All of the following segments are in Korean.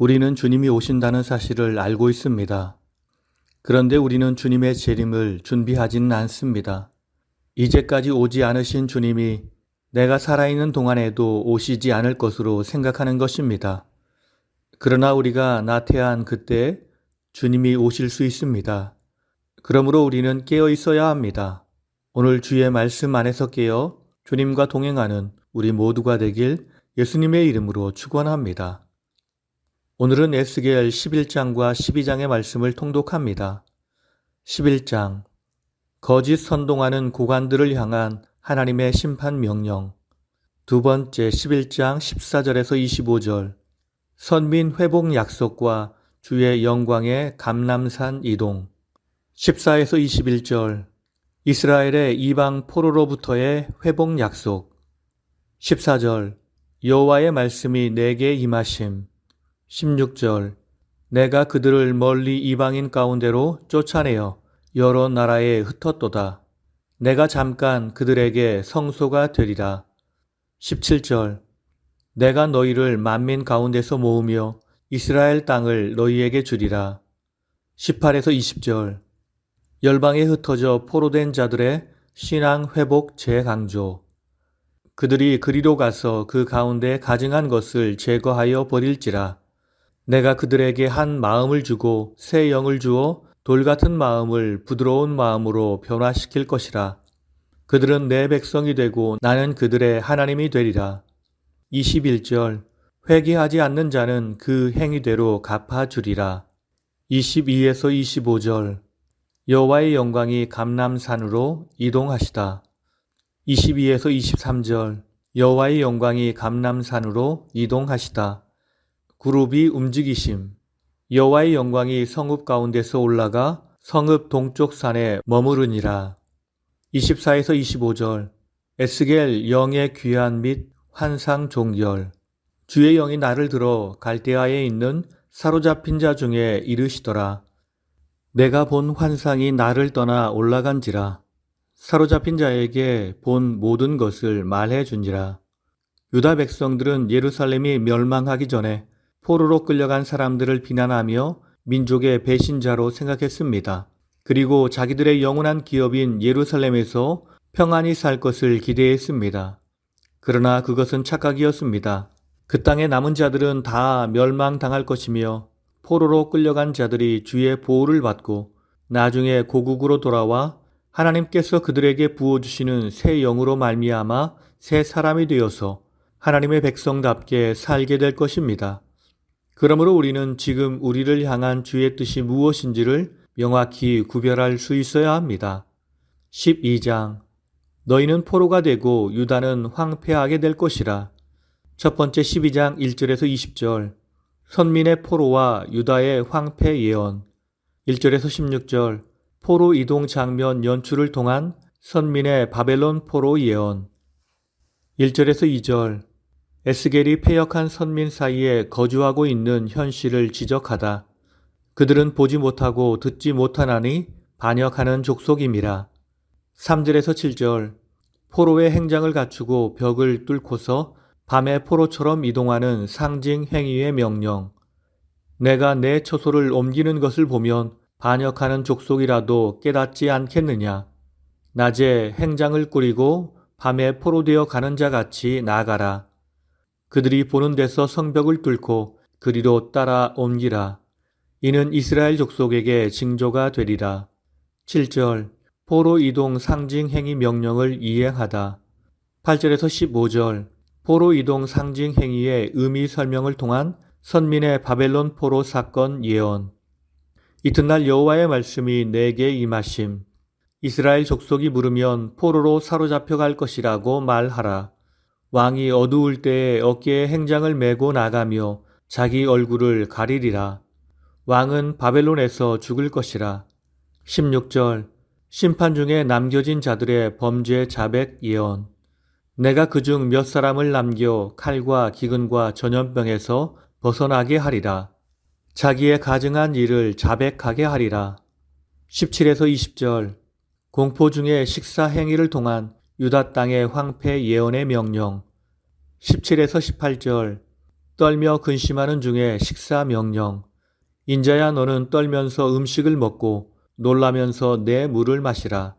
우리는 주님이 오신다는 사실을 알고 있습니다. 그런데 우리는 주님의 재림을 준비하지는 않습니다. 이제까지 오지 않으신 주님이 내가 살아있는 동안에도 오시지 않을 것으로 생각하는 것입니다. 그러나 우리가 나태한 그때 주님이 오실 수 있습니다. 그러므로 우리는 깨어 있어야 합니다. 오늘 주의 말씀 안에서 깨어 주님과 동행하는 우리 모두가 되길 예수님의 이름으로 축원합니다. 오늘은 에스겔 11장과 12장의 말씀을 통독합니다. 11장 거짓 선동하는 고관들을 향한 하나님의 심판 명령. 두 번째 11장 14절에서 25절 선민 회복 약속과 주의 영광의 감람산 이동. 14에서 21절 이스라엘의 이방 포로로부터의 회복 약속. 14절 여호와의 말씀이 내게 임하심. 16절 내가 그들을 멀리 이방인 가운데로 쫓아내어 여러 나라에 흩었도다. 내가 잠깐 그들에게 성소가 되리라. 17절 내가 너희를 만민 가운데서 모으며 이스라엘 땅을 너희에게 주리라. 18에서 20절 열방에 흩어져 포로된 자들의 신앙 회복 재강조. 그들이 그리로 가서 그 가운데 가증한 것을 제거하여 버릴지라. 내가 그들에게 한 마음을 주고 새 영을 주어 돌같은 마음을 부드러운 마음으로 변화시킬 것이라. 그들은 내 백성이 되고 나는 그들의 하나님이 되리라. 21절 회개하지 않는 자는 그 행위대로 갚아주리라. 22에서 25절 여호와의 영광이 감람산으로 이동하시다. 22에서 23절 여호와의 영광이 감람산으로 이동하시다. 그룹이 움직이심. 여호와의 영광이 성읍 가운데서 올라가 성읍 동쪽 산에 머무르니라. 24에서 25절 에스겔 영의 귀한 및 환상 종결. 주의 영이 나를 들어 갈대아에 있는 사로잡힌 자 중에 이르시더라. 내가 본 환상이 나를 떠나 올라간지라. 사로잡힌 자에게 본 모든 것을 말해 준지라. 유다 백성들은 예루살렘이 멸망하기 전에 포로로 끌려간 사람들을 비난하며 민족의 배신자로 생각했습니다. 그리고 자기들의 영원한 기업인 예루살렘에서 평안히 살 것을 기대했습니다. 그러나 그것은 착각이었습니다. 그 땅에 남은 자들은 다 멸망당할 것이며 포로로 끌려간 자들이 주의 보호를 받고 나중에 고국으로 돌아와 하나님께서 그들에게 부어주시는 새 영으로 말미암아 새 사람이 되어서 하나님의 백성답게 살게 될 것입니다. 그러므로 우리는 지금 우리를 향한 주의 뜻이 무엇인지를 명확히 구별할 수 있어야 합니다. 12장 너희는 포로가 되고 유다는 황폐하게 될 것이라. 첫 번째 12장 1절에서 20절 선민의 포로와 유다의 황폐 예언. 1절에서 16절 포로 이동 장면 연출을 통한 선민의 바벨론 포로 예언. 1절에서 2절 에스겔이 패역한 선민 사이에 거주하고 있는 현실을 지적하다. 그들은 보지 못하고 듣지 못하나니 반역하는 족속임이라. 3절에서 7절 포로의 행장을 갖추고 벽을 뚫고서 밤에 포로처럼 이동하는 상징 행위의 명령. 내가 내 처소를 옮기는 것을 보면 반역하는 족속이라도 깨닫지 않겠느냐. 낮에 행장을 꾸리고 밤에 포로되어 가는 자 같이 나아가라. 그들이 보는 데서 성벽을 뚫고 그리로 따라 옮기라. 이는 이스라엘 족속에게 징조가 되리라. 7절 포로 이동 상징 행위 명령을 이행하다. 8절에서 15절 포로 이동 상징 행위의 의미 설명을 통한 선민의 바벨론 포로 사건 예언. 이튿날 여호와의 말씀이 내게 임하심. 이스라엘 족속이 물으면 포로로 사로잡혀 갈 것이라고 말하라. 왕이 어두울 때에 어깨에 행장을 메고 나가며 자기 얼굴을 가리리라. 왕은 바벨론에서 죽을 것이라. 16절 심판 중에 남겨진 자들의 범죄 자백 예언. 내가 그중 몇 사람을 남겨 칼과 기근과 전염병에서 벗어나게 하리라. 자기의 가증한 일을 자백하게 하리라. 17에서 20절 공포 중에 식사 행위를 통한 유다 땅의 황폐 예언의 명령. 17에서 18절 떨며 근심하는 중에 식사 명령. 인자야 너는 떨면서 음식을 먹고 놀라면서 내 물을 마시라.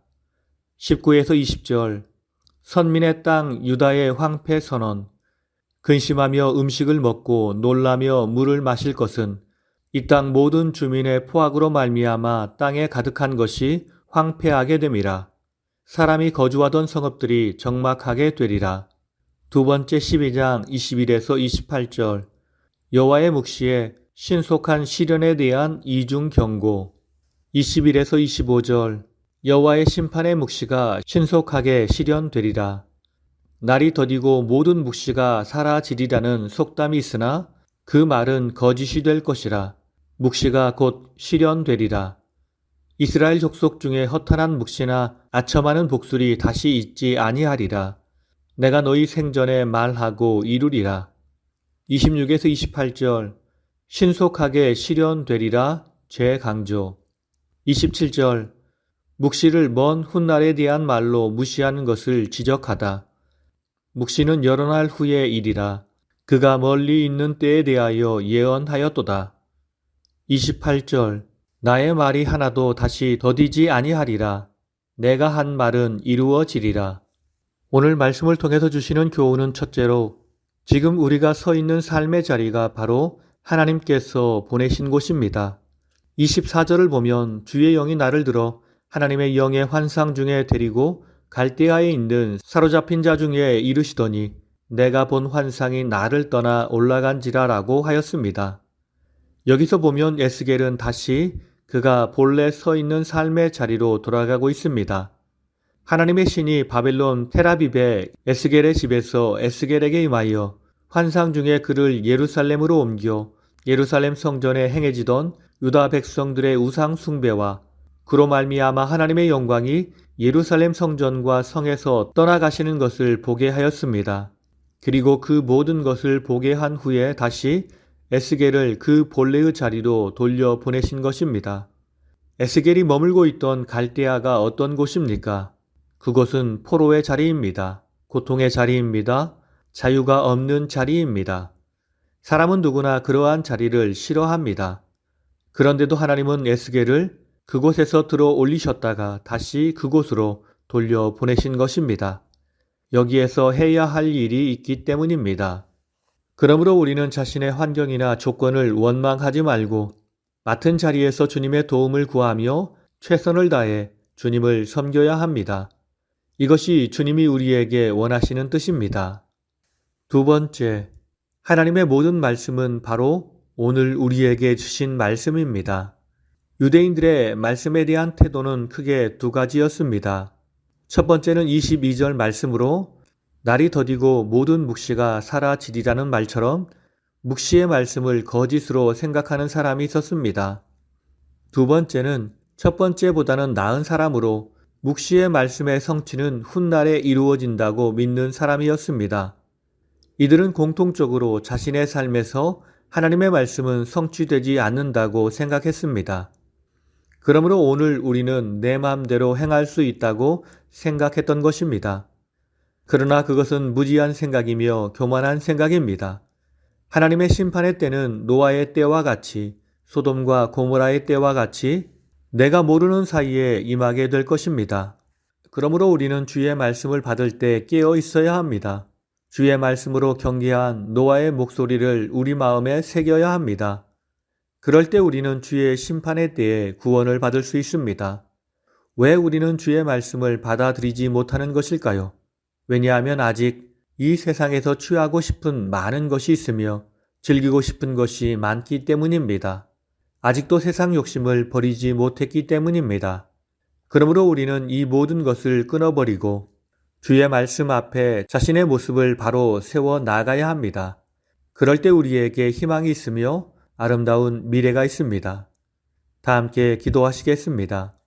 19에서 20절 선민의 땅 유다의 황폐 선언. 근심하며 음식을 먹고 놀라며 물을 마실 것은 이 땅 모든 주민의 포악으로 말미암아 땅에 가득한 것이 황폐하게 됨이라. 사람이 거주하던 성읍들이 적막하게 되리라. 두 번째 12장 21에서 28절 여호와의 묵시에 신속한 시련에 대한 이중 경고. 21에서 25절 여호와의 심판의 묵시가 신속하게 실현되리라. 날이 더디고 모든 묵시가 사라지리라는 속담이 있으나 그 말은 거짓이 될 것이라. 묵시가 곧 실현되리라. 이스라엘 족속 중에 허탄한 묵시나 아첨하는 복술이 다시 있지 아니하리라. 내가 너희 생전에 말하고 이루리라. 26에서 28절 신속하게 실현되리라 재강조. 27절 묵시를 먼 훗날에 대한 말로 무시하는 것을 지적하다. 묵시는 여러 날 후의 일이라. 그가 멀리 있는 때에 대하여 예언하였도다. 28절 나의 말이 하나도 다시 더디지 아니하리라. 내가 한 말은 이루어지리라. 오늘 말씀을 통해서 주시는 교훈은 첫째로 지금 우리가 서 있는 삶의 자리가 바로 하나님께서 보내신 곳입니다. 24절을 보면 주의 영이 나를 들어 하나님의 영의 환상 중에 데리고 갈대아에 있는 사로잡힌 자 중에 이르시더니 내가 본 환상이 나를 떠나 올라간지라라고 하였습니다. 여기서 보면 에스겔은 다시 그가 본래 서 있는 삶의 자리로 돌아가고 있습니다. 하나님의 신이 바벨론 테라빕의 에스겔의 집에서 에스겔에게 임하여 환상 중에 그를 예루살렘으로 옮겨 예루살렘 성전에 행해지던 유다 백성들의 우상 숭배와 그로 말미암아 하나님의 영광이 예루살렘 성전과 성에서 떠나가시는 것을 보게 하였습니다. 그리고 그 모든 것을 보게 한 후에 다시 에스겔을 그 본래의 자리로 돌려보내신 것입니다. 에스겔이 머물고 있던 갈대아가 어떤 곳입니까? 그곳은 포로의 자리입니다. 고통의 자리입니다. 자유가 없는 자리입니다. 사람은 누구나 그러한 자리를 싫어합니다. 그런데도 하나님은 에스겔을 그곳에서 들어 올리셨다가 다시 그곳으로 돌려보내신 것입니다. 여기에서 해야 할 일이 있기 때문입니다. 그러므로 우리는 자신의 환경이나 조건을 원망하지 말고 맡은 자리에서 주님의 도움을 구하며 최선을 다해 주님을 섬겨야 합니다. 이것이 주님이 우리에게 원하시는 뜻입니다. 두 번째, 하나님의 모든 말씀은 바로 오늘 우리에게 주신 말씀입니다. 유대인들의 말씀에 대한 태도는 크게 두 가지였습니다. 첫 번째는 22절 말씀으로 날이 더디고 모든 묵시가 사라지리라는 말처럼 묵시의 말씀을 거짓으로 생각하는 사람이 있었습니다. 두 번째는 첫 번째보다는 나은 사람으로 묵시의 말씀의 성취는 훗날에 이루어진다고 믿는 사람이었습니다. 이들은 공통적으로 자신의 삶에서 하나님의 말씀은 성취되지 않는다고 생각했습니다. 그러므로 오늘 우리는 내 마음대로 행할 수 있다고 생각했던 것입니다. 그러나 그것은 무지한 생각이며 교만한 생각입니다. 하나님의 심판의 때는 노아의 때와 같이 소돔과 고모라의 때와 같이 내가 모르는 사이에 임하게 될 것입니다. 그러므로 우리는 주의 말씀을 받을 때 깨어 있어야 합니다. 주의 말씀으로 경계한 노아의 목소리를 우리 마음에 새겨야 합니다. 그럴 때 우리는 주의 심판의 때에 구원을 받을 수 있습니다. 왜 우리는 주의 말씀을 받아들이지 못하는 것일까요? 왜냐하면 아직 이 세상에서 취하고 싶은 많은 것이 있으며 즐기고 싶은 것이 많기 때문입니다. 아직도 세상 욕심을 버리지 못했기 때문입니다. 그러므로 우리는 이 모든 것을 끊어버리고 주의 말씀 앞에 자신의 모습을 바로 세워 나가야 합니다. 그럴 때 우리에게 희망이 있으며 아름다운 미래가 있습니다. 다 함께 기도하시겠습니다.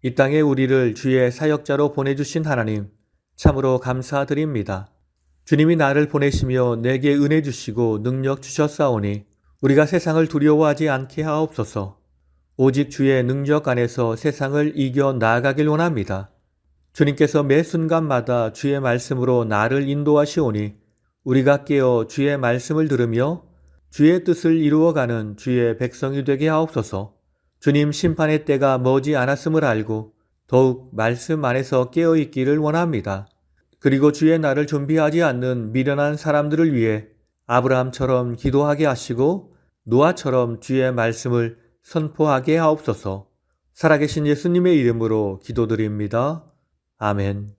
이 땅에 우리를 주의 사역자로 보내주신 하나님, 참으로 감사드립니다. 주님이 나를 보내시며 내게 은혜 주시고 능력 주셨사오니 우리가 세상을 두려워하지 않게 하옵소서. 오직 주의 능력 안에서 세상을 이겨 나아가길 원합니다. 주님께서 매 순간마다 주의 말씀으로 나를 인도하시오니 우리가 깨어 주의 말씀을 들으며 주의 뜻을 이루어가는 주의 백성이 되게 하옵소서. 주님 심판의 때가 머지 않았음을 알고 더욱 말씀 안에서 깨어있기를 원합니다. 그리고 주의 날을 준비하지 않는 미련한 사람들을 위해 아브라함처럼 기도하게 하시고 노아처럼 주의 말씀을 선포하게 하옵소서. 살아계신 예수님의 이름으로 기도드립니다. 아멘.